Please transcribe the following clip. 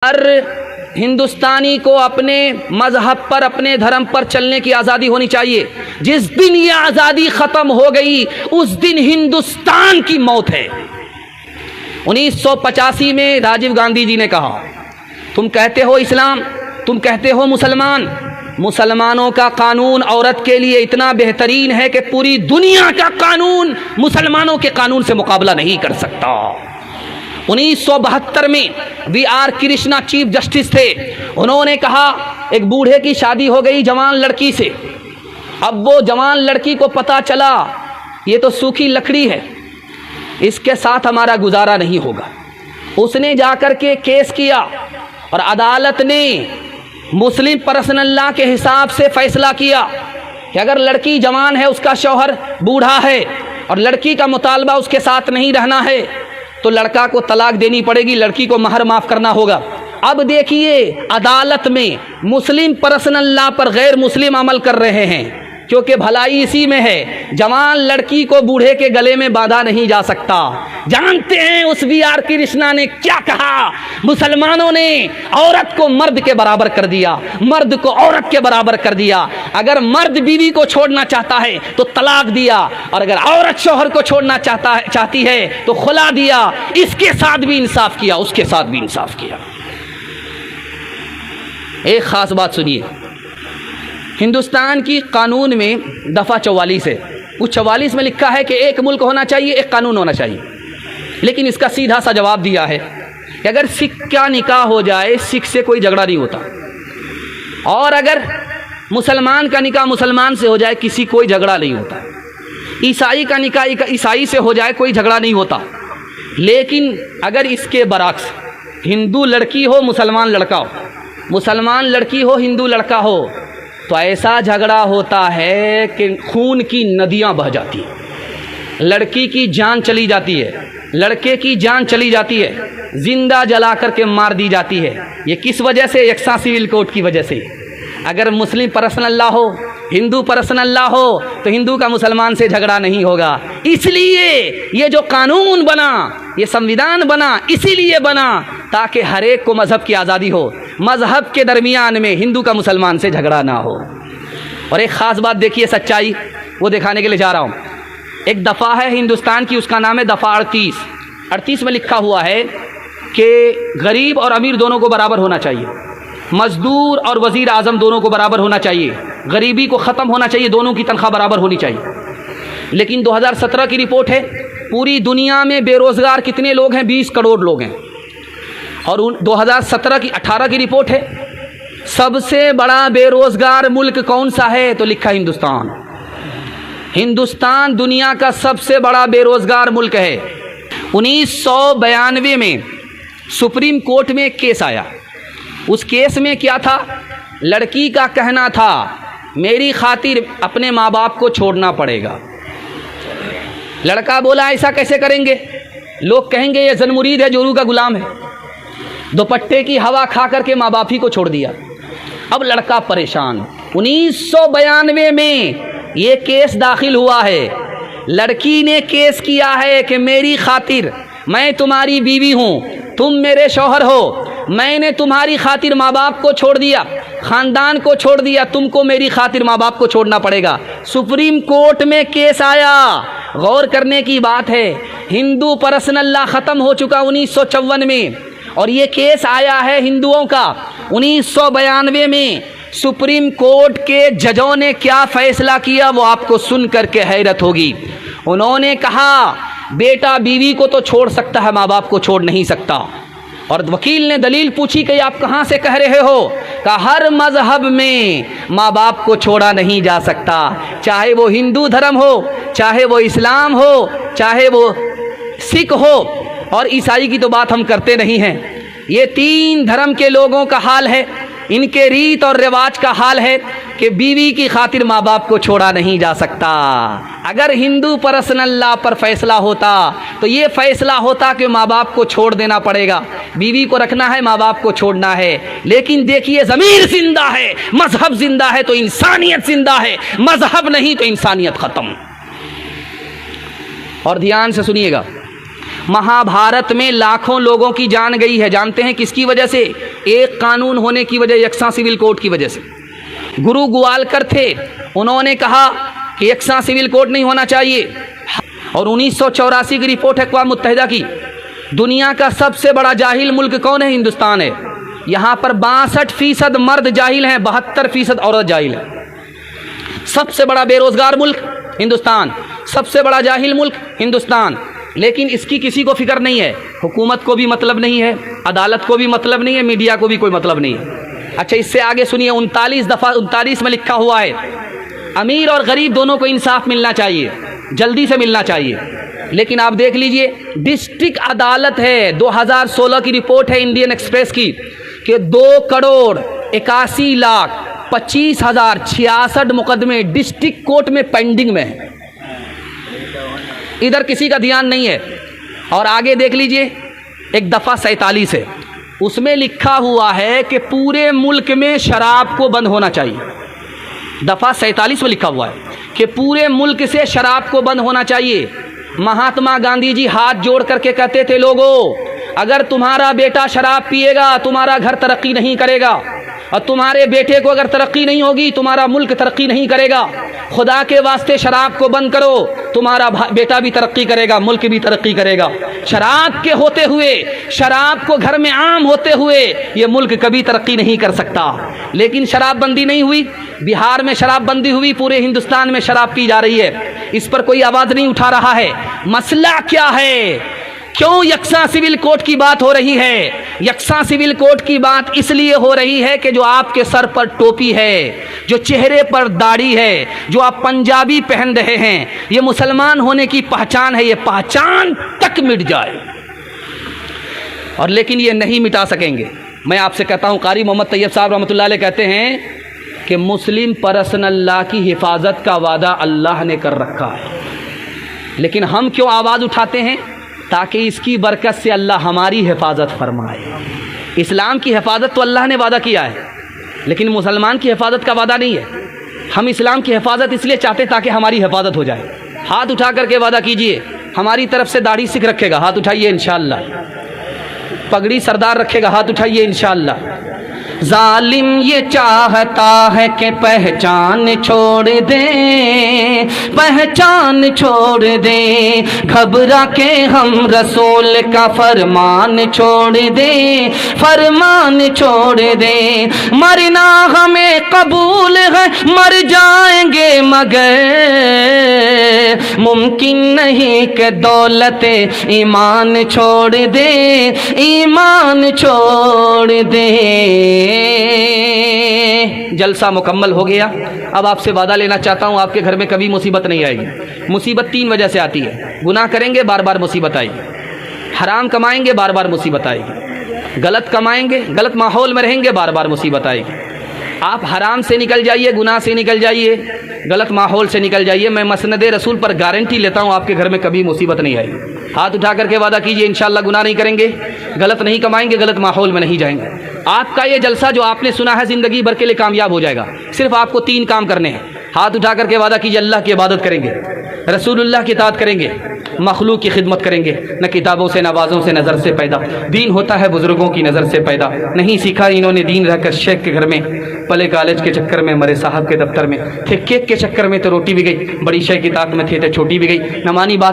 हर हिंदुस्तानी को अपने मजहब पर, अपने धर्म पर चलने की आज़ादी होनी चाहिए। जिस दिन ये आज़ादी ख़त्म हो गई उस दिन हिंदुस्तान की मौत है। 1985 में राजीव गांधी जी ने कहा, तुम कहते हो इस्लाम, तुम कहते हो मुसलमान, मुसलमानों का कानून औरत के लिए इतना बेहतरीन है कि पूरी दुनिया का कानून मुसलमानों के कानून से मुकाबला नहीं कर सकता। 1972 में VR कृष्णा चीफ जस्टिस थे। उन्होंने कहा, एक बूढ़े की शादी हो गई जवान लड़की से। अब वो जवान लड़की को पता चला ये तो सूखी लकड़ी है, इसके साथ हमारा गुजारा नहीं होगा। उसने जाकर के केस किया और अदालत ने मुस्लिम पर्सनल लॉ के हिसाब से फैसला किया कि अगर लड़की जवान है, उसका शौहर बूढ़ा है और लड़की का मुतालबा उसके साथ नहीं रहना है तो लड़का को तलाक देनी पड़ेगी, लड़की को महर माफ़ करना होगा। अब देखिए अदालत में मुस्लिम पर्सनल लॉ पर गैर मुस्लिम अमल कर रहे हैं, क्योंकि भलाई इसी में है। जवान लड़की को बूढ़े के गले में बांधा नहीं जा सकता। जानते हैं उस VR कृष्णा ने क्या कहा? मुसलमानों ने औरत को मर्द के बराबर कर दिया, मर्द को औरत के बराबर कर दिया। अगर मर्द बीवी को छोड़ना चाहता है तो तलाक दिया, और अगर औरत शौहर को छोड़ना चाहती है तो खुला दिया। इसके साथ भी इंसाफ किया, उसके साथ भी इंसाफ किया। एक खास बात सुनिए, हिंदुस्तान की कानून में दफ़ा 44 है। उस 44 में लिखा है कि एक मुल्क होना चाहिए, एक कानून होना चाहिए। लेकिन इसका सीधा सा जवाब दिया है कि अगर सिख का निकाह हो जाए, सिख से कोई झगड़ा नहीं होता, और अगर मुसलमान का निकाह मुसलमान से हो जाए, किसी कोई झगड़ा नहीं होता। ईसाई का निकाह ईसाई से हो जाए, कोई झगड़ा नहीं होता। लेकिन अगर इसके बरक्स हिंदू लड़की हो, मुसलमान लड़का हो, मुसलमान लड़की हो, हिंदू लड़का हो, तो ऐसा झगड़ा होता है कि खून की नदियां बह जाती हैं, लड़की की जान चली जाती है, लड़के की जान चली जाती है, जिंदा जला करके मार दी जाती है। ये किस वजह से? यकसा सिविल कोड की वजह से। अगर मुस्लिम पर्सनल लॉ हो, हिंदू पर्सनल लॉ हो, तो हिंदू का मुसलमान से झगड़ा नहीं होगा। इसलिए ये जो कानून बना, ये संविधान बना, इसीलिए बना ताकि हर एक को मज़हब की आज़ादी हो, मज़हब के दरमियान में हिंदू का मुसलमान से झगड़ा ना हो। और एक ख़ास बात देखिए, सच्चाई वो दिखाने के लिए जा रहा हूँ। एक दफ़ा है हिंदुस्तान की, उसका नाम है दफ़ा 38 में लिखा हुआ है कि गरीब और अमीर दोनों को बराबर होना चाहिए, मज़दूर और वज़ीर आज़म दोनों को बराबर होना चाहिए, गरीबी को ख़त्म होना चाहिए, दोनों की तनख्वाह बराबर होनी चाहिए। लेकिन 2017 की रिपोर्ट है, पूरी दुनिया में बेरोज़गार कितने लोग हैं? 20 करोड़ लोग हैं। और 2018 की रिपोर्ट है, सबसे बड़ा बेरोज़गार मुल्क कौन सा है? तो लिखा हिंदुस्तान। हिंदुस्तान दुनिया का सबसे बड़ा बेरोज़गार मुल्क है। 1992 में सुप्रीम कोर्ट में एक केस आया। उस केस में क्या था? लड़की का कहना था मेरी खातिर अपने माँ बाप को छोड़ना पड़ेगा। लड़का बोला ऐसा कैसे करेंगे? लोग कहेंगे ये ज़नमुरीद है, जोरू का गुलाम है। दुपट्टे की हवा खा करके माँ बाप ही को छोड़ दिया। अब लड़का परेशान। 1992 में ये केस दाखिल हुआ है। लड़की ने केस किया है कि मेरी खातिर, मैं तुम्हारी बीवी हूँ, तुम मेरे शौहर हो, मैंने तुम्हारी खातिर माँ बाप को छोड़ दिया, ख़ानदान को छोड़ दिया, तुमको मेरी खातिर माँ बाप को छोड़ना पड़ेगा। सुप्रीम कोर्ट में केस आया। गौर करने की बात है, हिंदू पर्सनल लॉ ख़त्म हो चुका 1954 में, और ये केस आया है हिंदुओं का 1992 में। सुप्रीम कोर्ट के जजों ने क्या फ़ैसला किया वो आपको सुन करके हैरत होगी। उन्होंने कहा बेटा बीवी को तो छोड़ सकता है, माँ बाप को छोड़ नहीं सकता। और वकील ने दलील पूछी कि आप कहाँ से कह रहे हो? कहा हर मज़हब में माँ बाप को छोड़ा नहीं जा सकता, चाहे वो हिंदू धर्म हो, चाहे वो इस्लाम हो, चाहे वो सिख हो, और ईसाई की तो बात हम करते नहीं हैं। ये 3 धर्म के लोगों का हाल है, इनके रीत और रिवाज का हाल है कि बीवी की खातिर माँ बाप को छोड़ा नहीं जा सकता। अगर हिंदू पर्सनल लॉ पर फैसला होता तो ये फैसला होता कि माँ बाप को छोड़ देना पड़ेगा, बीवी को रखना है, माँ बाप को छोड़ना है। लेकिन देखिए ज़मीर जिंदा है, मजहब जिंदा है तो इंसानियत जिंदा है, मजहब नहीं तो इंसानियत ख़त्म। और ध्यान से सुनिएगा, महाभारत में लाखों लोगों की जान गई है। जानते हैं किसकी वजह से? एक कानून होने की वजह यकसा सिविल कोड की वजह से। गुरु ग्वालकर थे, उन्होंने कहा कि यकसा सिविल कोड नहीं होना चाहिए। और 1984 की रिपोर्ट है अक़वाम मुत्तहिदा की, दुनिया का सबसे बड़ा जाहिल मुल्क कौन है? हिंदुस्तान है। यहाँ पर 62% मर्द जाहिल हैं, 72% औरत जाहिल है। सबसे बड़ा बेरोजगार मुल्क हिंदुस्तान, सबसे बड़ा जाहिल मुल्क हिंदुस्तान। लेकिन इसकी किसी को फिक्र नहीं है, हुकूमत को भी मतलब नहीं है, अदालत को भी मतलब नहीं है, मीडिया को भी कोई मतलब नहीं है। अच्छा, इससे आगे सुनिए, 39 में लिखा हुआ है अमीर और गरीब दोनों को इंसाफ मिलना चाहिए, जल्दी से मिलना चाहिए। लेकिन आप देख लीजिए, डिस्ट्रिक्ट अदालत है, 2016 की रिपोर्ट है इंडियन एक्सप्रेस की कि 2,81,25,066 मुकदमे डिस्ट्रिक्ट कोर्ट में पेंडिंग में है। इधर किसी का ध्यान नहीं है। और आगे देख लीजिए, एक दफ़ा 47 है, उसमें लिखा हुआ है कि पूरे मुल्क में शराब को बंद होना चाहिए। दफ़ा 47 में लिखा हुआ है कि पूरे मुल्क से शराब को बंद होना चाहिए। महात्मा गांधी जी हाथ जोड़ करके कहते थे, लोगों, अगर तुम्हारा बेटा शराब पिएगा तुम्हारा घर तरक्की नहीं करेगा, और तुम्हारे बेटे को अगर तरक्की नहीं होगी तुम्हारा मुल्क तरक्की नहीं करेगा। खुदा के वास्ते शराब को बंद करो, तुम्हारा बेटा भी तरक्की करेगा, मुल्क भी तरक्की करेगा। शराब के होते हुए, शराब को घर में आम होते हुए ये मुल्क कभी तरक्की नहीं कर सकता। लेकिन शराबबंदी नहीं हुई, बिहार में शराबबंदी हुई, पूरे हिंदुस्तान में शराब पी जा रही है। इस पर कोई आवाज़ नहीं उठा रहा है। मसला क्या है? क्यों यकसा सिविल कोड की बात हो रही है? यकसा सिविल कोड की बात इसलिए हो रही है कि जो आपके सर पर टोपी है, जो चेहरे पर दाढ़ी है, जो आप पंजाबी पहन रहे हैं, ये मुसलमान होने की पहचान है, ये पहचान तक मिट जाए। और लेकिन ये नहीं मिटा सकेंगे। मैं आपसे कहता हूँ, कारी मोहम्मद तैयब साहब रहमतुल्लाह अलैह कहते हैं कि मुस्लिम पर्सनल्लाह की हिफाजत का वादा अल्लाह ने कर रखा है, लेकिन हम क्यों आवाज़ उठाते हैं? ताकि इसकी बरकत से अल्लाह हमारी हिफाजत फरमाए। इस्लाम की हिफाजत तो अल्लाह ने वादा किया है, लेकिन मुसलमान की हिफाजत का वादा नहीं है। हम इस्लाम की हिफाजत इसलिए चाहते हैं ताकि हमारी हिफाजत हो जाए। हाथ उठा करके वादा कीजिए, हमारी तरफ से दाढ़ी सिख रखेगा, हाथ उठाइए इंशाअल्लाह। पगड़ी सरदार रखेगा, हाथ उठाइए इंशाअल्लाह। जालिम ये चाहता है कि पहचान छोड़ दे, पहचान छोड़ दे, घबरा के हम रसूल का फरमान छोड़ दे, फरमान छोड़ दे। मरना हमें कबूल है, मर जाएंगे मगर मुमकिन नहीं कि दौलत ईमान छोड़ दे, ईमान छोड़ दे। जलसा मुकम्मल हो गया। अब आपसे वादा लेना चाहता हूँ, आपके घर में कभी मुसीबत नहीं आएगी। मुसीबत 3 वजह से आती है। गुनाह करेंगे, बार बार मुसीबत आएगी। हराम कमाएंगे, बार बार मुसीबत आएगी। गलत कमाएंगे, गलत माहौल में रहेंगे, बार बार मुसीबत आएगी। आप हराम से निकल जाइए, गुनाह से निकल जाइए, गलत माहौल से निकल जाइए, मैं मसनद रसूल पर गारंटी लेता हूँ आपके घर में कभी मुसीबत नहीं आएगी। हाथ उठा करके वादा कीजिए, इंशाअल्लाह गुनाह नहीं करेंगे, गलत नहीं कमाएंगे, गलत माहौल में नहीं जाएंगे। आपका ये जलसा जो आपने सुना है ज़िंदगी भर के लिए कामयाब हो जाएगा। सिर्फ आपको 3 काम करने हैं। हाथ उठा करके वादा कीजिए, अल्लाह की इबादत करेंगे, रसूलुल्लाह की इताअत करेंगे, मखलूक की खिदमत करेंगे। न किताबों से, नवाज़ों से, नज़र से पैदा दीन होता है, बुजुर्गों की नज़र से पैदा। नहीं सीखा इन्होंने दीन रहकर शेख के घर में, पले कॉलेज के चक्कर में, मरे साहब के दफ्तर में थे, केक के चक्कर में तो रोटी भी गई, बड़ी शेख की इताअत में थे तो छोटी भी गई। न मानी बात